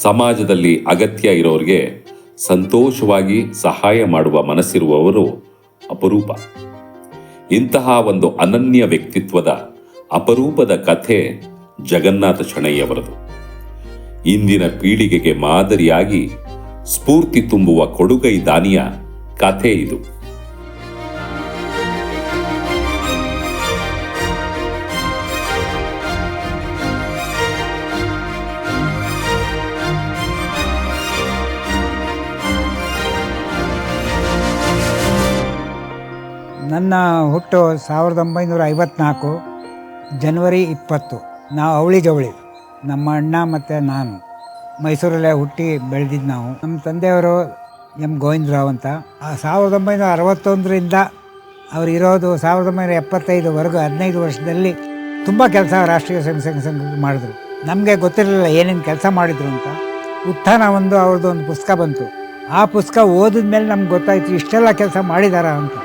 ಸಮಾಜದಲ್ಲಿ ಅಗತ್ಯ ಇರೋರಿಗೆ ಸಂತೋಷವಾಗಿ ಸಹಾಯ ಮಾಡುವ ಮನಸ್ಸಿರುವವರು ಅಪರೂಪ. ಇಂತಹ ಒಂದು ಅನನ್ಯ ವ್ಯಕ್ತಿತ್ವದ ಅಪರೂಪದ ಕಥೆ ಜಗನ್ನಾಥ ಶೆಣೈಯವರದು. ಇಂದಿನ ಪೀಳಿಗೆಗೆ ಮಾದರಿಯಾಗಿ ಸ್ಫೂರ್ತಿ ತುಂಬುವ ಕೊಡುಗೈ ದಾನಿಯ ಕಥೆ ಇದು. ನನ್ನ ಹುಟ್ಟು 1954 ಜನವರಿ 20. ನಾವು ಅವಳಿ ಜವಳಿ, ನಮ್ಮ ಅಣ್ಣ ಮತ್ತು ನಾನು ಮೈಸೂರಲ್ಲೇ ಹುಟ್ಟಿ ಬೆಳೆದಿದ್ದು. ನಾವು ನಮ್ಮ ತಂದೆಯವರು ಎಂ ಗೋವಿಂದರಾವ್ ಅಂತ. 1961ರಿಂದ ಅವ್ರು ಇರೋದು 1975ವರೆಗೂ 15 ವರ್ಷದಲ್ಲಿ ತುಂಬ ಕೆಲಸ ರಾಷ್ಟ್ರೀಯ ಸಂಘ ಮಾಡಿದ್ರು. ನಮಗೆ ಗೊತ್ತಿರಲಿಲ್ಲ ಏನೇನು ಕೆಲಸ ಮಾಡಿದ್ರು ಅಂತ. ಉತ್ಥಾನ ಅವ್ರದ್ದು ಒಂದು ಪುಸ್ತಕ ಬಂತು. ಆ ಪುಸ್ತಕ ಓದಿದ ಮೇಲೆ ನಮ್ಗೆ ಗೊತ್ತಾಯಿತು ಇಷ್ಟೆಲ್ಲ ಕೆಲಸ ಮಾಡಿದಾರ ಅಂತ.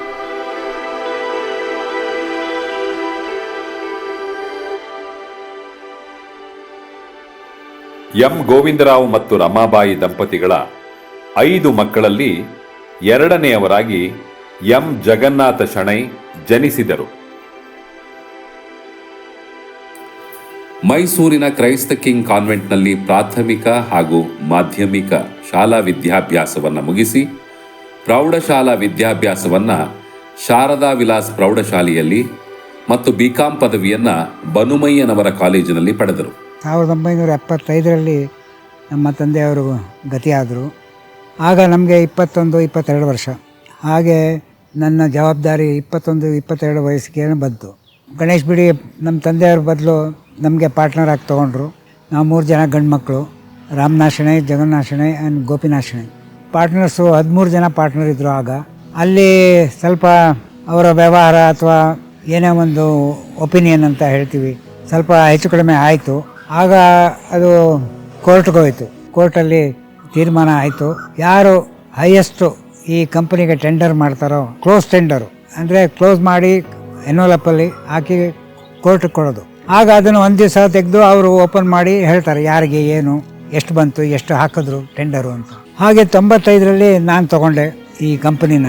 ಎಂ ಗೋವಿಂದರಾವ್ ಮತ್ತು ರಮಾಬಾಯಿ ದಂಪತಿಗಳ 5 ಮಕ್ಕಳಲ್ಲಿ 2ನೇಯವರಾಗಿ ಎಂ ಜಗನ್ನಾಥ ಶೆಣೈ ಜನಿಸಿದರು. ಮೈಸೂರಿನ ಕ್ರೈಸ್ತ ಕಿಂಗ್ ಕಾನ್ವೆಂಟ್ನಲ್ಲಿ ಪ್ರಾಥಮಿಕ ಹಾಗೂ ಮಾಧ್ಯಮಿಕ ಶಾಲಾ ವಿದ್ಯಾಭ್ಯಾಸವನ್ನು ಮುಗಿಸಿ ಪ್ರೌಢಶಾಲಾ ವಿದ್ಯಾಭ್ಯಾಸವನ್ನು ಶಾರದಾ ವಿಲಾಸ್ ಪ್ರೌಢಶಾಲೆಯಲ್ಲಿ ಮತ್ತು ಬಿಕಾಂ ಪದವಿಯನ್ನು ಬನುಮಯ್ಯನವರ ಕಾಲೇಜಿನಲ್ಲಿ ಪಡೆದರು. 1975ರಲ್ಲಿ ನಮ್ಮ ತಂದೆಯವರು ಗತಿಯಾದರು. ಆಗ ನಮಗೆ 21-22 ವರ್ಷ. ಹಾಗೆ ನನ್ನ ಜವಾಬ್ದಾರಿ 21-22 ವಯಸ್ಸಿಗೆ ಬಂತು. ಗಣೇಶ್ ಬಿಡಿ ನಮ್ಮ ತಂದೆಯವ್ರ ಬದಲು ನಮಗೆ ಪಾರ್ಟ್ನರ್ ಆಗಿ ತೊಗೊಂಡ್ರು. ನಾವು 3 ಜನ ಗಂಡು ಮಕ್ಕಳು, ರಾಮನಾಥ್ ಶೆಣೈ, ಜಗನ್ನಾಥ್ ಶೆಣೈ ಆ್ಯಂಡ್ ಗೋಪಿನಾಥ್ ಶೆಣೈ. ಪಾರ್ಟ್ನರ್ಸು 13 ಜನ ಪಾರ್ಟ್ನರ್ ಇದ್ದರು. ಆಗ ಅಲ್ಲಿ ಸ್ವಲ್ಪ ಅವರ ವ್ಯವಹಾರ ಅಥವಾ ಏನೇ ಒಂದು ಒಪಿನಿಯನ್ ಅಂತ ಹೇಳ್ತೀವಿ, ಸ್ವಲ್ಪ ಹೆಚ್ಚು ಕಡಿಮೆ ಆಯಿತು. ಆಗ ಅದು ಕೋರ್ಟ್ಗೆ ಹೋಯಿತು. ಕೋರ್ಟಲ್ಲಿ ತೀರ್ಮಾನ ಆಯಿತು, ಯಾರು ಹೈಯೆಸ್ಟು ಈ ಕಂಪನಿಗೆ ಟೆಂಡರ್ ಮಾಡ್ತಾರೋ, ಕ್ಲೋಸ್ ಟೆಂಡರು ಅಂದರೆ ಕ್ಲೋಸ್ ಮಾಡಿ ಎನ್ವಲಪ್ಪಲ್ಲಿ ಹಾಕಿ ಕೋರ್ಟಿಗೆ ಕೊಡೋದು. ಆಗ ಅದನ್ನು ಒಂದು ದಿವಸ ತೆಗೆದು ಅವರು ಓಪನ್ ಮಾಡಿ ಹೇಳ್ತಾರೆ ಯಾರಿಗೆ ಏನು ಎಷ್ಟು ಬಂತು, ಎಷ್ಟು ಹಾಕಿದ್ರು ಟೆಂಡರು ಅಂತ. ಹಾಗೆ 95ರಲ್ಲಿ ನಾನು ತಗೊಂಡೆ ಈ ಕಂಪನಿನ.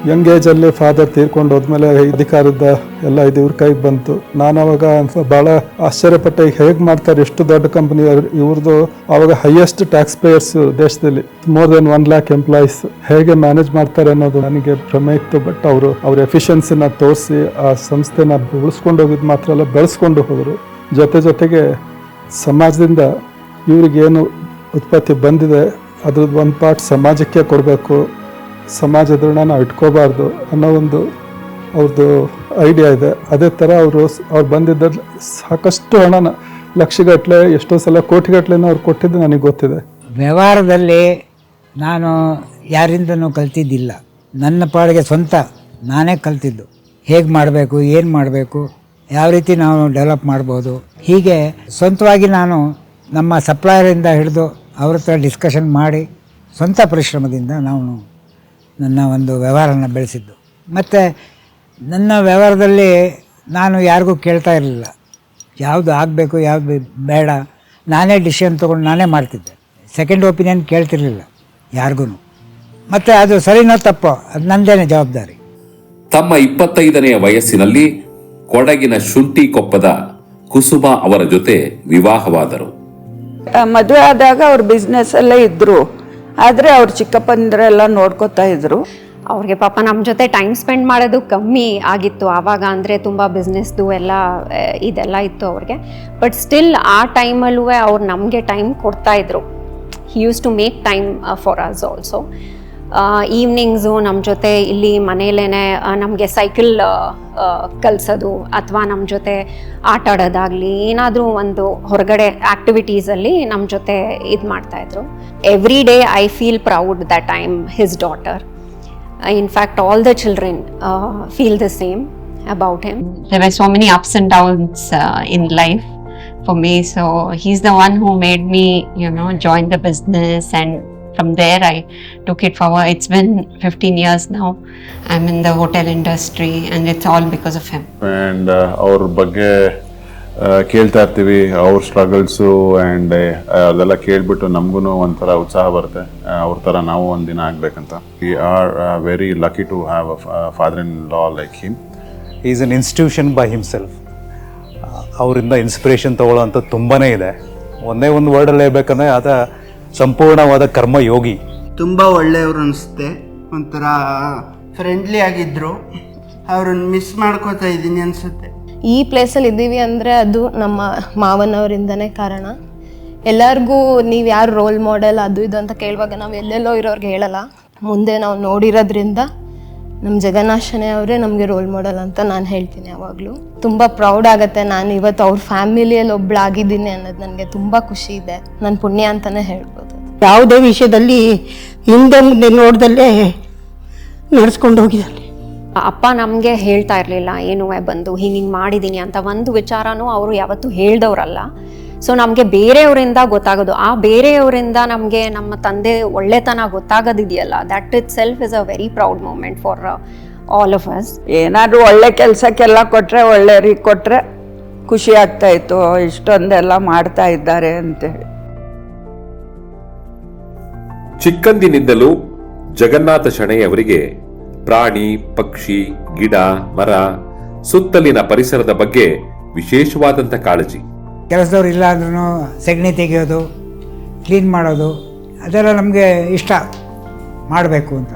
ಯಂಗ್ ಏಜಲ್ಲಿ ಫಾದರ್ ತೀರ್ಕೊಂಡು ಹೋದ್ಮೇಲೆ ಅಧಿಕಾರದ ಎಲ್ಲ ಇದು ಇವ್ರ ಕೈಗೆ ಬಂತು. ನಾನು ಅವಾಗ ಭಾಳ ಆಶ್ಚರ್ಯಪಟ್ಟೆ, ಈಗ ಹೇಗೆ ಮಾಡ್ತಾರೆ ಎಷ್ಟು ದೊಡ್ಡ ಕಂಪನಿ ಇವ್ರದ್ದು. ಅವಾಗ ಹೈಯೆಸ್ಟ್ ಟ್ಯಾಕ್ಸ್ ಪೇಯರ್ಸ್ ದೇಶದಲ್ಲಿ, ಮೋರ್ ದೆನ್ 1 lakh ಎಂಪ್ಲಾಯೀಸ್. ಹೇಗೆ ಮ್ಯಾನೇಜ್ ಮಾಡ್ತಾರೆ ಅನ್ನೋದು ನನಗೆ ಭ್ರಮೆ ಇತ್ತು. ಬಟ್ ಅವ್ರ ಎಫಿಷಿಯನ್ಸಿನ ತೋರಿಸಿ ಆ ಸಂಸ್ಥೆನ ಉಳಿಸ್ಕೊಂಡು ಹೋಗಿದ್ದು ಮಾತ್ರ ಅಲ್ಲ, ಬೆಳೆಸ್ಕೊಂಡು ಹೋದರು. ಜೊತೆಗೆ ಸಮಾಜದಿಂದ ಇವ್ರಿಗೇನು ಉತ್ಪತ್ತಿ ಬಂದಿದೆ ಅದ್ರದ್ದು ಒಂದು ಪಾರ್ಟ್ ಸಮಾಜಕ್ಕೆ ಕೊಡಬೇಕು, ಸಮಾಜದ ಋಣ ನಾವು ಇಟ್ಕೋಬಾರ್ದು ಅನ್ನೋ ಒಂದು ಅವ್ರದ್ದು ಐಡಿಯಾ ಇದೆ. ಅದೇ ಥರ ಅವ್ರು ಬಂದಿದ್ದಲ್ಲಿ ಸಾಕಷ್ಟು ಹಣನ, ಲಕ್ಷಗಟ್ಟಲೆ, ಎಷ್ಟೋ ಸಲ ಕೋಟಿಗಟ್ಟಲೆನೂ ಅವ್ರು ಕೊಟ್ಟಿದ್ದು ನನಗೆ ಗೊತ್ತಿದೆ. ವ್ಯವಹಾರದಲ್ಲಿ ನಾನು ಯಾರಿಂದನೂ ಕಲ್ತಿದ್ದಿಲ್ಲ. ನನ್ನ ಪಾಡಿಗೆ ಸ್ವಂತ ನಾನೇ ಕಲ್ತಿದ್ದು. ಹೇಗೆ ಮಾಡಬೇಕು, ಏನು ಮಾಡಬೇಕು, ಯಾವ ರೀತಿ ನಾವು ಡೆವಲಪ್ ಮಾಡ್ಬೋದು, ಹೀಗೆ ಸ್ವಂತವಾಗಿ ನಾನು ನಮ್ಮ ಸಪ್ಲೈಯರಿಂದ ಹಿಡಿದು ಅವ್ರ ಹತ್ರ ಡಿಸ್ಕಷನ್ ಮಾಡಿ ಸ್ವಂತ ಪರಿಶ್ರಮದಿಂದ ನಾವು ನನ್ನ ಒಂದು ವ್ಯವಹಾರನ ಬೆಳೆಸಿದ್ದು. ಮತ್ತು ನನ್ನ ವ್ಯವಹಾರದಲ್ಲಿ ನಾನು ಯಾರಿಗೂ ಕೇಳ್ತಾ ಇರಲಿಲ್ಲ, ಯಾವುದು ಆಗಬೇಕು ಯಾವುದು ಬೇಡ, ನಾನೇ ಡಿಸಿಷನ್ ತೊಗೊಂಡು ನಾನೇ ಮಾಡ್ತಿದ್ದೆ. ಸೆಕೆಂಡ್ ಒಪಿನಿಯನ್ ಕೇಳ್ತಿರ್ಲಿಲ್ಲ ಯಾರಿಗೂ. ಮತ್ತು ಅದು ಸರಿನೋ ತಪ್ಪೋ ಅದು ನನ್ನದೇನೆ ಜವಾಬ್ದಾರಿ. ತಮ್ಮ 25ನೇ ವಯಸ್ಸಿನಲ್ಲಿ ಕೊಡಗಿನ ಶುಂಠಿಕೊಪ್ಪದ ಕುಸುಮ ಅವರ ಜೊತೆ ವಿವಾಹವಾದರು. ಮದುವೆ ಆದಾಗ ಅವ್ರ ಬಿಸ್ನೆಸ್ಸಲ್ಲೇ ಇದ್ದರು. ಆದರೆ ಅವ್ರ ಚಿಕ್ಕಪ್ಪಂದ್ರೆಲ್ಲ ನೋಡ್ಕೋತಾ ಇದ್ರು. ಅವ್ರಿಗೆ ಪಾಪ ನಮ್ಮ ಜೊತೆ ಟೈಮ್ ಸ್ಪೆಂಡ್ ಮಾಡೋದು ಕಮ್ಮಿ ಆಗಿತ್ತು ಆವಾಗ. ಅಂದರೆ ತುಂಬ ಬಿಸ್ನೆಸ್ದು ಎಲ್ಲ ಇದೆಲ್ಲ ಇತ್ತು ಅವ್ರಿಗೆ. ಬಟ್ ಸ್ಟಿಲ್ ಆ ಟೈಮಲ್ಲೂ ಅವ್ರು ನಮಗೆ ಟೈಮ್ ಕೊಡ್ತಾಯಿದ್ರು. He used to make time for us also. Evenings ನಮ್ಮ ಜೊತೆ ಇಲ್ಲಿ ಮನೇಲೇ ನಮಗೆ ಸೈಕಲ್ ಕಲಿಸೋದು ಅಥವಾ ನಮ್ಮ ಜೊತೆ ಆಟ ಆಡೋದಾಗಲಿ, ಏನಾದರೂ ಒಂದು ಹೊರಗಡೆ ಆ್ಯಕ್ಟಿವಿಟೀಸಲ್ಲಿ ನಮ್ಮ ಜೊತೆ ಇದು ಮಾಡ್ತಾಯಿದ್ರು. Every day I feel proud that I am his daughter. In fact all the children feel the same. about him. There were so many ups and downs in life for me. So he's the one who made me, join the business, and from there I took it forward. It's been 15 years now. I'm in the hotel industry, and it's all because of him. And ಅವ್ರ ಬಗ್ಗೆ ಕೇಳ್ತಾ ಇರ್ತೀವಿ, ಅವ್ರ ಸ್ಟ್ರಗಲ್ಸು and ಅದೆಲ್ಲ ಕೇಳಿಬಿಟ್ಟು ನಮಗೂ ಒಂಥರ ಉತ್ಸಾಹ ಬರುತ್ತೆ, ಅವ್ರ ಥರ ನಾವು ಒಂದಿನ ಆಗಬೇಕಂತ. We are very lucky to have a father in law like him. Is an institution by himself. ಅವರಿಂದ ಇನ್ಸ್ಪಿರೇಷನ್ ತೊಗೊಳ್ಳೋವಂಥ ತುಂಬಾ ಇದೆ. ಒಂದೇ ಒಂದು ವರ್ಡಲ್ಲಿ ಹೇಳ್ಬೇಕಂದ್ರೆ ಆತ ಸಂಪೂರ್ಣವಾದ ಕರ್ಮಯೋಗಿ. ತುಂಬ ಒಳ್ಳೆಯವರು ಅನಿಸುತ್ತೆ, ಒಂಥರ ಫ್ರೆಂಡ್ಲಿ ಆಗಿದ್ದರು. ಅವ್ರನ್ನ ಮಿಸ್ ಮಾಡ್ಕೋತಾ ಇದ್ದೀನಿ ಅನಿಸುತ್ತೆ. ಈ ಪ್ಲೇಸಲ್ಲಿ ಇದ್ದೀವಿ ಅಂದರೆ ಅದು ನಮ್ಮ ಮಾವನವರಿಂದನೇ ಕಾರಣ. ಎಲ್ಲರಿಗೂ ನೀವು ಯಾರು ರೋಲ್ ಮಾಡೆಲ್ ಅದು ಇದು ಅಂತ ಕೇಳುವಾಗ ನಾವು ಎಲ್ಲೆಲ್ಲೋ ಇರೋರಿಗೆ ಹೇಳಲ್ಲ. ಮುಂದೆ ನಾವು ನೋಡಿರೋದ್ರಿಂದ ನಮ್ಮ ಜಗನ್ನಾಥನೇ ಅವರೇ ನಮಗೆ ರೋಲ್ ಮಾಡೆಲ್ ಅಂತ ನಾನು ಹೇಳ್ತೀನಿ ಯಾವಾಗಲೂ. ತುಂಬ ಪ್ರೌಡ್ ಆಗುತ್ತೆ, ನಾನು ಇವತ್ತು ಅವ್ರ ಫ್ಯಾಮಿಲಿಯಲ್ಲಿ ಒಬ್ಬಳಾಗಿದ್ದೀನಿ ಅನ್ನೋದು ನನಗೆ ತುಂಬ ಖುಷಿ ಇದೆ. ನನ್ನ ಪುಣ್ಯ ಅಂತಲೇ ಹೇಳ್ಬೋದು. ಯಾವುದೇ ವಿಷಯದಲ್ಲಿ ಹಿಂದೆ ಮುಂದೆ ನೋಡ್ದಲ್ಲೇ ನಡೆಸ್ಕೊಂಡು ಹೋಗಿದ್ದಾನೆ. ಅಪ್ಪ ನಮಗೆ ಹೇಳ್ತಾ ಇರಲಿಲ್ಲ ಏನೂ ಬಂದು ಹಿಂಗೆ ಮಾಡಿದ್ದೀನಿ ಅಂತ ಒಂದು ವಿಚಾರನೂ ಅವರು ಯಾವತ್ತೂ ಹೇಳ್ದವ್ರಲ್ಲ. ಸೊ ನಮಗೆ ಬೇರೆಯವರಿಂದ ಗೊತ್ತಾಗೋದು, ಆ ಬೇರೆಯವರಿಂದ ನಮಗೆ ನಮ್ಮ ತಂದೆ ಒಳ್ಳೆತನ ಗೊತ್ತಾಗೋದಿದೆಯಲ್ಲ, that itself is a very proud moment for all of us. ಏನಾದರೂ ಒಳ್ಳೆ ಕೆಲಸಕ್ಕೆಲ್ಲ ಕೊಟ್ಟರೆ, ಒಳ್ಳೆಯವ್ರಿಗೆ ಕೊಟ್ಟರೆ ಖುಷಿ ಆಗ್ತಾಯಿತ್ತು, ಇಷ್ಟೊಂದೆಲ್ಲ ಮಾಡ್ತಾ ಇದ್ದಾರೆ ಅಂತೇಳಿ. ಚಿಕ್ಕಂದಿನಿಂದಲೂ ಜಗನ್ನಾಥ ಶೆಣೈಯವರಿಗೆ ಪ್ರಾಣಿ, ಪಕ್ಷಿ, ಗಿಡ, ಮರ, ಸುತ್ತಲಿನ ಪರಿಸರದ ಬಗ್ಗೆ ವಿಶೇಷವಾದಂಥ ಕಾಳಜಿ. ಕೆಲಸದವ್ರು ಇಲ್ಲ ಅಂದ್ರೂ ಸೆಗಣಿ ತೆಗೆಯೋದು, ಕ್ಲೀನ್ ಮಾಡೋದು, ಅದೆಲ್ಲ ನಮಗೆ ಇಷ್ಟ ಮಾಡಬೇಕು ಅಂತ.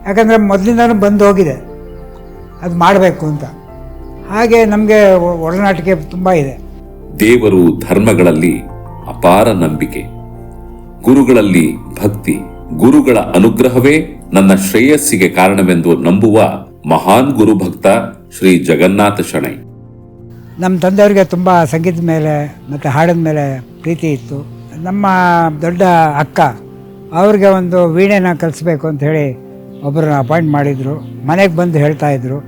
ಯಾಕಂದರೆ ಮೊದಲಿಂದನೂ ಬಂದು ಹೋಗಿದೆ ಅದು ಮಾಡಬೇಕು ಅಂತ. ಹಾಗೆ ನಮಗೆ ಒಡನಾಟಿಕೆ ತುಂಬ ಇದೆ. ದೇವರು, ಧರ್ಮಗಳಲ್ಲಿ ಅಪಾರ ನಂಬಿಕೆ, ಗುರುಗಳಲ್ಲಿ ಭಕ್ತಿ, ಗುರುಗಳ ಅನುಗ್ರಹವೇ ನನ್ನ ಶ್ರೇಯಸ್ಸಿಗೆ ಕಾರಣವೆಂದು ನಂಬುವ ಮಹಾನ್ ಗುರುಭಕ್ತ ಶ್ರೀ ಜಗನ್ನಾಥ ಶೆಣೈ. ನಮ್ಮ ತಂದೆಯವರಿಗೆ ತುಂಬ ಸಂಗೀತದ ಮೇಲೆ ಮತ್ತು ಹಾಡಿನ ಮೇಲೆ ಪ್ರೀತಿ ಇತ್ತು. ನಮ್ಮ ದೊಡ್ಡ ಅಕ್ಕ ಅವ್ರಿಗೆ ಒಂದು ವೀಣೆನ ಕಲಿಸ್ಬೇಕು ಅಂತ ಹೇಳಿ ಒಬ್ಬರನ್ನ ಅಪಾಯಿಂಟ್ ಮಾಡಿದರು. ಮನೆಗೆ ಬಂದು ಹೇಳ್ತಾಯಿದ್ರು.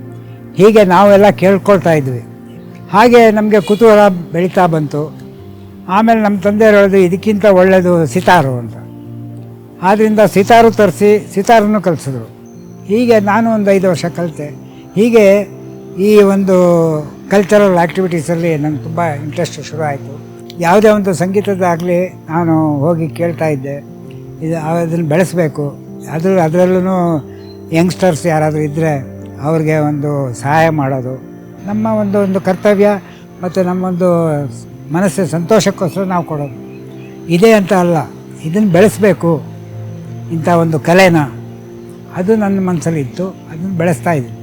ಹೀಗೆ ನಾವೆಲ್ಲ ಕೇಳ್ಕೊಳ್ತಾ ಇದ್ವಿ. ಹಾಗೆ ನಮಗೆ ಕುತೂಹಲ ಬೆಳೀತಾ ಬಂತು. ಆಮೇಲೆ ನಮ್ಮ ತಂದೆಯವರು ಹೇಳೋದು ಇದಕ್ಕಿಂತ ಒಳ್ಳೆಯದು ಸಿತಾರು ಅಂತ. ಆದ್ದರಿಂದ ಸಿತಾರು ತರಿಸಿ ಸಿತಾರನ್ನು ಕಲಿಸಿದ್ರು. ಹೀಗೆ ನಾನು ಒಂದು 5 ವರ್ಷ ಕಲಿತೆ. ಹೀಗೆ ಈ ಒಂದು ಕಲ್ಚರಲ್ ಆ್ಯಕ್ಟಿವಿಟೀಸಲ್ಲಿ ನಂಗೆ ತುಂಬ ಇಂಟ್ರೆಸ್ಟ್ ಶುರು ಆಯಿತು. ಯಾವುದೇ ಒಂದು ಸಂಗೀತದಾಗಲಿ ನಾನು ಹೋಗಿ ಕೇಳ್ತಾ ಇದ್ದೆ, ಅದನ್ನು ಬೆಳೆಸಬೇಕು. ಅದರಲ್ಲೂ ಯಂಗ್ಸ್ಟರ್ಸ್ ಯಾರಾದರೂ ಇದ್ದರೆ ಅವ್ರಿಗೆ ಒಂದು ಸಹಾಯ ಮಾಡೋದು ನಮ್ಮ ಒಂದು ಕರ್ತವ್ಯ ಮತ್ತು ನಮ್ಮೊಂದು ಮನಸ್ಸಿನ ಸಂತೋಷಕ್ಕೋಸ್ಕರ ನಾವು ಕೊಡೋದು. ಇದೇ ಅಂತ ಅಲ್ಲ, ಇದನ್ನು ಬೆಳೆಸಬೇಕು ಇಂಥ ಒಂದು ಕಲೆನ, ಅದು ನನ್ನ ಮನಸ್ಸಲ್ಲಿ ಇತ್ತು. ಅದನ್ನು ಬೆಳೆಸ್ತಾ ಇದ್ದೀನಿ.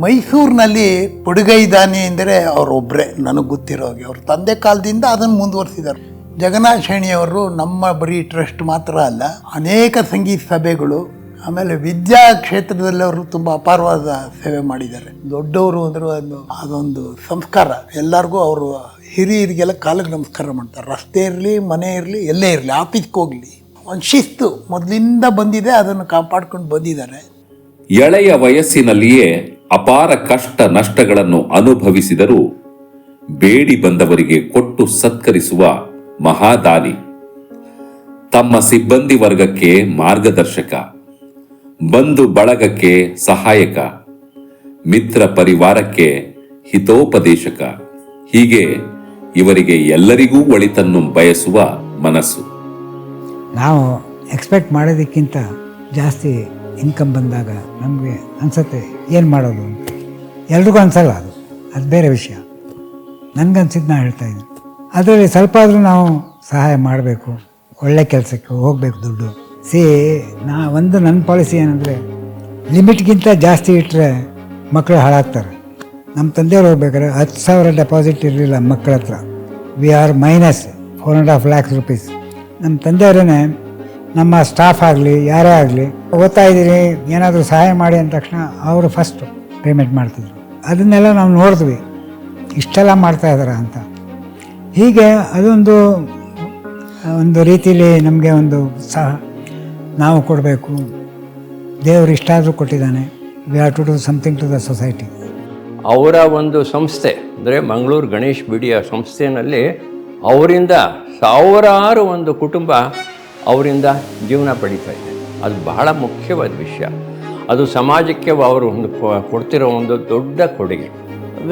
ಮೈಸೂರಿನಲ್ಲಿ ಪುಡುಗೈದಾನಿ ಅಂದರೆ ಅವರೊಬ್ಬರೇ ನನಗೆ ಗೊತ್ತಿರೋಗೆ. ಅವ್ರ ತಂದೆ ಕಾಲದಿಂದ ಅದನ್ನು ಮುಂದುವರಿಸಿದ್ದಾರೆ. ಜಗನ್ನಾಥ ಶೆಣೈಯವರು ನಮ್ಮ ಬರೀ ಟ್ರಸ್ಟ್ ಮಾತ್ರ ಅಲ್ಲ, ಅನೇಕ ಸಂಗೀತ ಸಭೆಗಳು, ಆಮೇಲೆ ವಿದ್ಯಾ ಕ್ಷೇತ್ರದಲ್ಲಿ ಅವರು ತುಂಬ ಅಪಾರವಾದ ಸೇವೆ ಮಾಡಿದ್ದಾರೆ. ದೊಡ್ಡವರು ಅಂದರೆ ಅದೊಂದು ಸಂಸ್ಕಾರ. ಎಲ್ಲರಿಗೂ ಅವರು ಹಿರಿಯರಿಗೆಲ್ಲ ಕಾಲಿಗೆ ನಮಸ್ಕಾರ ಮಾಡ್ತಾರೆ. ರಸ್ತೆ ಇರಲಿ, ಮನೆ ಇರಲಿ, ಎಲ್ಲೇ ಇರಲಿ, ಆಫೀಸ್ಗೆ ಹೋಗಲಿ, ಒಂದು ಶಿಸ್ತು ಮೊದಲಿಂದ ಬಂದಿದೆ, ಅದನ್ನು ಕಾಪಾಡ್ಕೊಂಡು ಬಂದಿದ್ದಾರೆ. ಎಳೆಯ ವಯಸ್ಸಿನಲ್ಲಿಯೇ ಅಪಾರ ಕಷ್ಟ ನಷ್ಟಗಳನ್ನು ಅನುಭವಿಸಿದರೂ ಬೇಡಿ ಬಂದವರಿಗೆ ಕೊಟ್ಟು ಸತ್ಕರಿಸುವ ಮಹಾದಾನಿ. ತಮ್ಮ ಸಿಬ್ಬಂದಿ ವರ್ಗಕ್ಕೆ ಮಾರ್ಗದರ್ಶಕ, ಬಂಧು ಬಳಗಕ್ಕೆ ಸಹಾಯಕ, ಮಿತ್ರ ಪರಿವಾರಕ್ಕೆ ಹಿತೋಪದೇಶಕ. ಹೀಗೆ ಇವರಿಗೆ ಎಲ್ಲರಿಗೂ ಒಳಿತನ್ನು ಬಯಸುವ ಮನಸ್ಸು. ನಾವು ಎಕ್ಸ್ಪೆಕ್ಟ್ ಮಾಡೋದಕ್ಕಿಂತ ಜಾಸ್ತಿ ಇನ್ಕಮ್ ಬಂದಾಗ ನಮಗೆ ಅನಿಸುತ್ತೆ ಏನು ಮಾಡೋದು ಅಂತ. ಎಲ್ರಿಗೂ ಅನಿಸಲ್ಲ, ಅದು ಬೇರೆ ವಿಷಯ. ನನಗನ್ಸಿದ್ದು ನಾನು ಹೇಳ್ತಾಯಿದ್ದೀನಿ. ಅದರಲ್ಲಿ ಸ್ವಲ್ಪ ಆದರೂ ನಾವು ಸಹಾಯ ಮಾಡಬೇಕು, ಒಳ್ಳೆ ಕೆಲಸಕ್ಕೆ ಹೋಗಬೇಕು ದುಡ್ಡು. ನನ್ನ ಪಾಲಿಸಿ ಏನಂದರೆ, ಲಿಮಿಟ್ಗಿಂತ ಜಾಸ್ತಿ ಇಟ್ಟರೆ ಮಕ್ಕಳು ಹಾಳಾಗ್ತಾರೆ. ನಮ್ಮ ತಂದೆಯವ್ರು ಹೋಗ್ಬೇಕಾದ್ರೆ 10,000 ಡೆಪಾಸಿಟ್ ಇರಲಿಲ್ಲ ಮಕ್ಕಳ ಹತ್ರ. We are minus 4.5 lakhs rupees. ನಮ್ಮ ತಂದೆಯವರೇ ನಮ್ಮ ಸ್ಟಾಫ್ ಆಗಲಿ ಯಾರೇ ಆಗಲಿ ಓದ್ತಾ ಇದ್ದೀರಿ ಏನಾದರೂ ಸಹಾಯ ಮಾಡಿ ಅಂದ ತಕ್ಷಣ ಅವರು ಫಸ್ಟ್ ಪೇಮೆಂಟ್ ಮಾಡ್ತಿದ್ರು. ಅದನ್ನೆಲ್ಲ ನಾವು ನೋಡಿದ್ವಿ, ಇಷ್ಟೆಲ್ಲ ಮಾಡ್ತಾ ಇದ್ದಾರೆ ಅಂತ. ಹೀಗೆ ಅದೊಂದು ರೀತಿಯಲ್ಲಿ ನಮಗೆ ಒಂದು ಉತ್ಸಾಹ. ನಾವು ಕೊಡಬೇಕು, ದೇವರು ಇಷ್ಟಾದರೂ ಕೊಟ್ಟಿದ್ದಾನೆ, we have to do something to the society. ಅವರ ಒಂದು ಸಂಸ್ಥೆ ಅಂದರೆ ಮಂಗಳೂರು ಗಣೇಶ್ ಬಿಡಿಯ ಸಂಸ್ಥೆಯಲ್ಲಿ ಅವರಿಂದ ಸಾವಿರಾರು ಒಂದು ಕುಟುಂಬ ಅವರಿಂದ ಜೀವನ ಪಡೀತಾ ಇದೆ. ಅದು ಬಹಳ ಮುಖ್ಯವಾದ ವಿಷಯ. ಅದು ಸಮಾಜಕ್ಕೆ ಅವರು ಒಂದು ಕೊಡ್ತಿರೋ ಒಂದು ದೊಡ್ಡ ಕೊಡುಗೆ.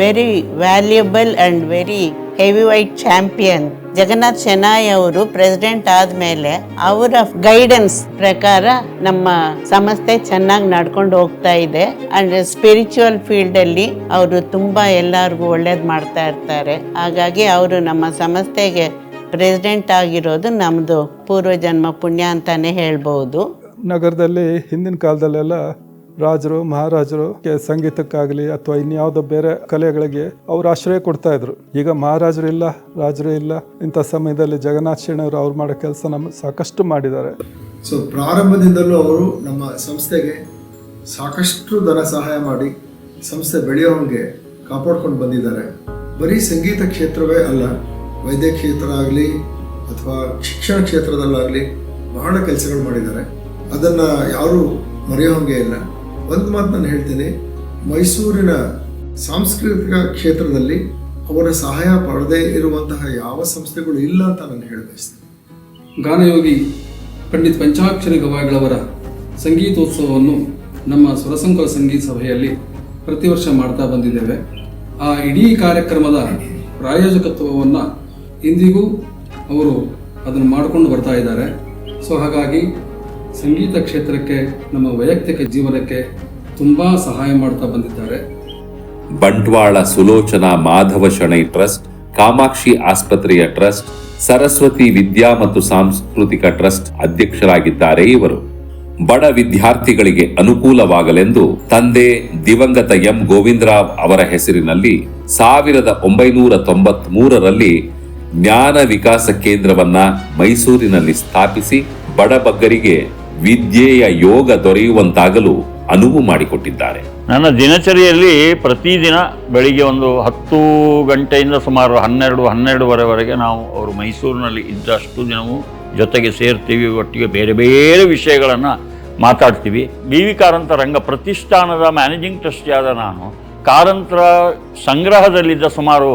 Very valuable and very heavy white champion Jagannath Shenoy ಅವರು ಪ್ರೆಸಿಡೆಂಟ್ ಆದಮೇಲೆ ಅವರ ಗೈಡೆನ್ಸ್ ಪ್ರಕಾರ ನಮ್ಮ ಸಂಸ್ಥೆ ಚೆನ್ನಾಗಿ ನಡ್ಕೊಂಡು ಹೋಗ್ತಾ ಇದೆ. ಆ್ಯಂಡ್ ಸ್ಪಿರಿಚುವಲ್ ಫೀಲ್ಡಲ್ಲಿ ಅವರು ತುಂಬ ಎಲ್ಲರಿಗೂ ಒಳ್ಳೇದು ಮಾಡ್ತಾ ಇರ್ತಾರೆ. ಹಾಗಾಗಿ ಅವರು ನಮ್ಮ ಸಂಸ್ಥೆಗೆ ಪ್ರೆಸಿಡೆಂಟ್ ಆಗಿರೋದು ನಮ್ಮದು ಪೂರ್ವಜನ್ಮ ಪುಣ್ಯ ಅಂತಲೇ ಹೇಳ್ಬೋದು. ನಗರದಲ್ಲಿ ಹಿಂದಿನ ಕಾಲದಲ್ಲೆಲ್ಲ ರಾಜರು ಮಹಾರಾಜರು ಸಂಗೀತಕ್ಕಾಗಲಿ ಅಥವಾ ಇನ್ಯಾವುದೋ ಬೇರೆ ಕಲೆಗಳಿಗೆ ಅವರು ಆಶ್ರಯ ಕೊಡ್ತಾ ಇದ್ರು. ಈಗ ಮಹಾರಾಜರು ಇಲ್ಲ, ರಾಜರು ಇಲ್ಲ. ಇಂಥ ಸಮಯದಲ್ಲಿ ಜಗನ್ನಾಥ್ ಶೆಣಾಯ್ ಅವ್ರು ಮಾಡೋ ಕೆಲಸ ನಮ್ಮ ಸಾಕಷ್ಟು ಮಾಡಿದ್ದಾರೆ. ಸೊ ಪ್ರಾರಂಭದಿಂದಲೂ ಅವರು ನಮ್ಮ ಸಂಸ್ಥೆಗೆ ಸಾಕಷ್ಟು ಧನ ಸಹಾಯ ಮಾಡಿ ಸಂಸ್ಥೆ ಬೆಳೆಯೋಂಗೆ ಕಾಪಾಡ್ಕೊಂಡು ಬಂದಿದ್ದಾರೆ. ಬರೀ ಸಂಗೀತ ಕ್ಷೇತ್ರವೇ ಅಲ್ಲ, ವೈದ್ಯ ಕ್ಷೇತ್ರ ಆಗಲಿ ಅಥವಾ ಶಿಕ್ಷಣ ಕ್ಷೇತ್ರದಲ್ಲಾಗಲಿ ಬಹಳ ಕೆಲಸಗಳು ಮಾಡಿದ್ದಾರೆ. ಅದನ್ನು ಯಾರೂ ಮರೆಯೋಂಗೆ ಇಲ್ಲ. ಒಂದು ಮಾತು ನಾನು ಹೇಳ್ತೀನಿ, ಮೈಸೂರಿನ ಸಾಂಸ್ಕೃತಿಕ ಕ್ಷೇತ್ರದಲ್ಲಿ ಅವರ ಸಹಾಯ ಪಡೆದೇ ಇರುವಂತಹ ಯಾವ ಸಂಸ್ಥೆಗಳು ಇಲ್ಲ ಅಂತ ನಾನು ಹೇಳಬಯಸ್ತೇನೆ. ಗಾನಯೋಗಿ ಪಂಡಿತ್ ಪಂಚಾಕ್ಷರಿ ಗವಾಯಿಗಳವರ ಸಂಗೀತೋತ್ಸವವನ್ನು ನಮ್ಮ ಸ್ವರಸಂಕುಲ ಸಂಗೀತ ಸಭೆಯಲ್ಲಿ ಪ್ರತಿ ವರ್ಷ ಮಾಡ್ತಾ ಬಂದಿದ್ದೇವೆ. ಆ ಇಡೀ ಕಾರ್ಯಕ್ರಮದ ಪ್ರಾಯೋಜಕತ್ವವನ್ನು ಇಂದಿಗೂ ಅವರು ಅದನ್ನು ಮಾಡಿಕೊಂಡು ಬರ್ತಾ ಇದ್ದಾರೆ. ಸೊ ಹಾಗಾಗಿ ಸಂಗೀತ ಕ್ಷೇತ್ರಕ್ಕೆ ನಮ್ಮ ವೈಯಕ್ತಿಕ ಜೀವನಕ್ಕೆ ತುಂಬ ಸಹಾಯ ಮಾಡ್ತಾ ಬಂದಿದ್ದಾರೆ. ಬಂಟ್ವಾಳ ಸುಲೋಚನಾ ಮಾಧವ ಶೆಣೈ ಟ್ರಸ್ಟ್, ಕಾಮಾಕ್ಷಿ ಆಸ್ಪತ್ರೆಯ ಟ್ರಸ್ಟ್, ಸರಸ್ವತಿ ವಿದ್ಯಾ ಮತ್ತು ಸಾಂಸ್ಕೃತಿಕ ಟ್ರಸ್ಟ್ ಅಧ್ಯಕ್ಷರಾಗಿದ್ದಾರೆ ಇವರು. ಬಡ ವಿದ್ಯಾರ್ಥಿಗಳಿಗೆ ಅನುಕೂಲವಾಗಲೆಂದು ತಂದೆ ದಿವಂಗತ ಎಂ ಗೋವಿಂದರಾವ್ ಅವರ ಹೆಸರಿನಲ್ಲಿ 1993ರಲ್ಲಿ ಜ್ಞಾನ ವಿಕಾಸ ಕೇಂದ್ರವನ್ನ ಮೈಸೂರಿನಲ್ಲಿ ಸ್ಥಾಪಿಸಿ ಬಡಬಗ್ಗರಿಗೆ ವಿದ್ಯೆಯ ಯೋಗ ದೊರೆಯುವಂತಾಗಲು ಅನುವು ಮಾಡಿಕೊಟ್ಟಿದ್ದಾರೆ. ನನ್ನ ದಿನಚರಿಯಲ್ಲಿ ಪ್ರತಿದಿನ ಬೆಳಿಗ್ಗೆ ಒಂದು 10 ಗಂಟೆಯಿಂದ ಸುಮಾರು 12-12:30ವರೆಗೆ ನಾವು ಅವರು ಮೈಸೂರಿನಲ್ಲಿ ಇದ್ದಷ್ಟು ದಿನವೂ ಜೊತೆಗೆ ಸೇರ್ತೀವಿ. ಒಟ್ಟಿಗೆ ಬೇರೆ ಬೇರೆ ವಿಷಯಗಳನ್ನು ಮಾತಾಡ್ತೀವಿ. ಬಿ ವಿ ಕಾರಂತ ರಂಗ ಪ್ರತಿಷ್ಠಾನದ ಮ್ಯಾನೇಜಿಂಗ್ ಟ್ರಸ್ಟಿಯಾದ ನಾನು ಕಾರಂತರ ಸಂಗ್ರಹದಲ್ಲಿದ್ದ ಸುಮಾರು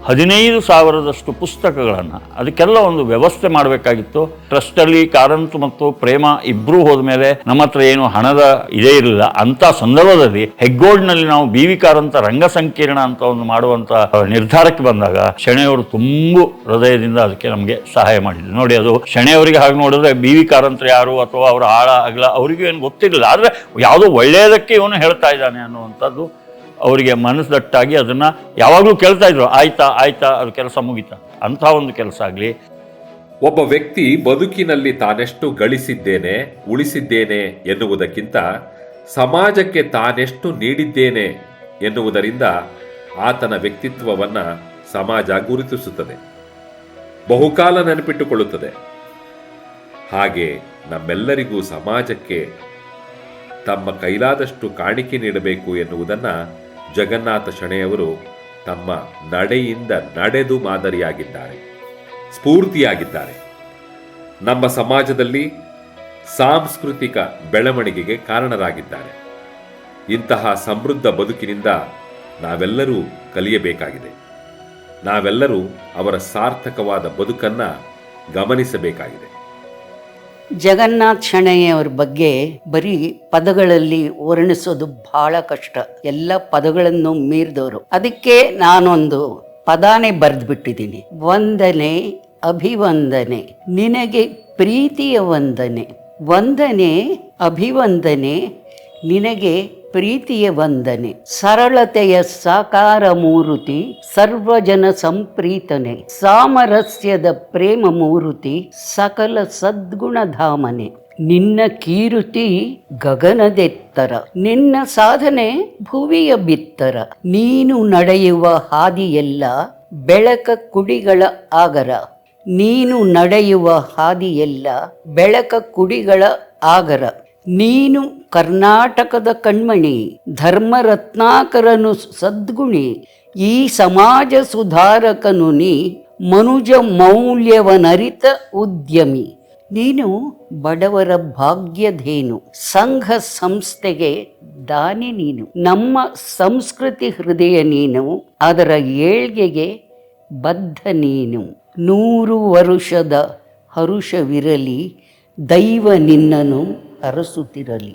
15,000ದಷ್ಟು ಪುಸ್ತಕಗಳನ್ನು ಅದಕ್ಕೆಲ್ಲ ಒಂದು ವ್ಯವಸ್ಥೆ ಮಾಡಬೇಕಾಗಿತ್ತು. ಟ್ರಸ್ಟಲ್ಲಿ ಕಾರಂತ್ ಮತ್ತು ಪ್ರೇಮ ಇಬ್ಬರೂ ಹೋದ ಮೇಲೆ ನಮ್ಮ ಹತ್ರ ಏನು ಹಣದ ಇದೇ ಇರಲಿಲ್ಲ. ಅಂಥ ಸಂದರ್ಭದಲ್ಲಿ ಹೆಗ್ಗೋಡ್ನಲ್ಲಿ ನಾವು ಬಿ ವಿ ಕಾರಂತ ರಂಗ ಸಂಕೀರ್ಣ ಅಂತ ಒಂದು ಮಾಡುವಂಥ ನಿರ್ಧಾರಕ್ಕೆ ಬಂದಾಗ ಶೆಣೆಯವರು ತುಂಬ ಹೃದಯದಿಂದ ಅದಕ್ಕೆ ನಮಗೆ ಸಹಾಯ ಮಾಡಿದ್ರು. ನೋಡಿ, ಅದು ಶೆಣೆಯವರಿಗೆ ಹಾಗೆ ನೋಡಿದ್ರೆ ಬಿ ವಿ ಕಾರಂತರು ಯಾರು ಅಥವಾ ಅವರ ಆಳ ಅಗಲ ಅವರಿಗೂ ಏನು ಗೊತ್ತಿರಲಿಲ್ಲ. ಆದರೆ ಯಾವುದೋ ಒಳ್ಳೆಯದಕ್ಕೆ ಇವನು ಹೇಳ್ತಾ ಇದ್ದಾನೆ ಅನ್ನುವಂಥದ್ದು ಅವರಿಗೆ ಮನಸ್ಸಟ್ಟಾಗಿ ಅದನ್ನು ಯಾವಾಗಲೂ ಕೇಳ್ತಾ ಇದ್ರು. ಆಯ್ತಾ ಅದು ಕೆಲಸ ಮುಗಿತಾ, ಅಂಥ ಒಂದು ಕೆಲಸ ಆಗಲಿ. ಒಬ್ಬ ವ್ಯಕ್ತಿ ಬದುಕಿನಲ್ಲಿ ತಾನೆಷ್ಟು ಗಳಿಸಿದ್ದೇನೆ, ಉಳಿಸಿದ್ದೇನೆ ಎನ್ನುವುದಕ್ಕಿಂತ ಸಮಾಜಕ್ಕೆ ತಾನೆಷ್ಟು ನೀಡಿದ್ದೇನೆ ಎನ್ನುವುದರಿಂದ ಆತನ ವ್ಯಕ್ತಿತ್ವವನ್ನು ಸಮಾಜ ಗುರುತಿಸುತ್ತದೆ, ಬಹುಕಾಲ ನೆನಪಿಟ್ಟುಕೊಳ್ಳುತ್ತದೆ. ಹಾಗೆ ನಮ್ಮೆಲ್ಲರಿಗೂ ಸಮಾಜಕ್ಕೆ ತಮ್ಮ ಕೈಲಾದಷ್ಟು ಕಾಣಿಕೆ ನೀಡಬೇಕು ಎನ್ನುವುದನ್ನು ಜಗನ್ನಾಥ ಶೆಣೆಯವರು ತಮ್ಮ ನಡೆಯಿಂದ ನಡೆದು ಮಾದರಿಯಾಗಿದ್ದಾರೆ, ಸ್ಫೂರ್ತಿಯಾಗಿದ್ದಾರೆ. ನಮ್ಮ ಸಮಾಜದಲ್ಲಿ ಸಾಂಸ್ಕೃತಿಕ ಬೆಳವಣಿಗೆಗೆ ಕಾರಣರಾಗಿದ್ದಾರೆ. ಇಂತಹ ಸಮೃದ್ಧ ಬದುಕಿನಿಂದ ನಾವೆಲ್ಲರೂ ಕಲಿಯಬೇಕಾಗಿದೆ. ನಾವೆಲ್ಲರೂ ಅವರ ಸಾರ್ಥಕವಾದ ಬದುಕನ್ನು ಗಮನಿಸಬೇಕಾಗಿದೆ. ಜಗನ್ನಾಥ್ ಶೆಣೈ ಅವ್ರ ಬಗ್ಗೆ ಬರೀ ಪದಗಳಲ್ಲಿ ವರ್ಣಿಸೋದು ಬಹಳ ಕಷ್ಟ. ಎಲ್ಲ ಪದಗಳನ್ನು ಮೀರಿದವರು. ಅದಕ್ಕೆ ನಾನೊಂದು ಪದಾನೇ ಬರೆದ್ಬಿಟ್ಟಿದ್ದೀನಿ. ವಂದನೆ, ಅಭಿವಂದನೆ, ನಿನಗೆ ಪ್ರೀತಿಯ ವಂದನೆ. ವಂದನೆ, ಅಭಿವಂದನೆ, ನಿನಗೆ ಪ್ರೀತಿಯ ವಂದನೆ. ಸರಳತೆಯ ಸಾಕಾರ ಮೂರುತಿ, ಸರ್ವಜನ ಸಂಪ್ರೀತನೆ. ಸಾಮರಸ್ಯದ ಪ್ರೇಮ ಮೂರುತಿ, ಸಕಲ ಸದ್ಗುಣಧಾಮನೆ. ನಿನ್ನ ಕೀರುತಿ ಗಗನದೆತ್ತರ, ನಿನ್ನ ಸಾಧನೆ ಭುವಿಯ ಬಿತ್ತರ. ನೀನು ನಡೆಯುವ ಹಾದಿಯೆಲ್ಲ ಬೆಳಕ ಕುಡಿಗಳ ಆಗರ. ನೀನು ನಡೆಯುವ ಹಾದಿಯೆಲ್ಲ ಬೆಳಕ ಕುಡಿಗಳ ಆಗರ. ನೀನು ಕರ್ನಾಟಕದ ಕಣ್ಮಣಿ, ಧರ್ಮರತ್ನಾಕರನು ಸದ್ಗುಣಿ. ಈ ಸಮಾಜ ಸುಧಾರಕನು ನೀ, ಮನುಜ ಮೌಲ್ಯವನರಿತ ಉದ್ಯಮಿ. ನೀನು ಬಡವರ ಭಾಗ್ಯಧೇನು, ಸಂಘ ಸಂಸ್ಥೆಗೆ ದಾನಿ ನೀನು, ನಮ್ಮ ಸಂಸ್ಕೃತಿ ಹೃದಯ ನೀನು, ಅದರ ಏಳ್ಗೆಗೆ ಬದ್ಧ ನೀನು. 100 ವರುಷದ ಹರುಷವಿರಲಿ, ದೈವ ನಿನ್ನನು ಹರಸುತ್ತಿರಲಿ.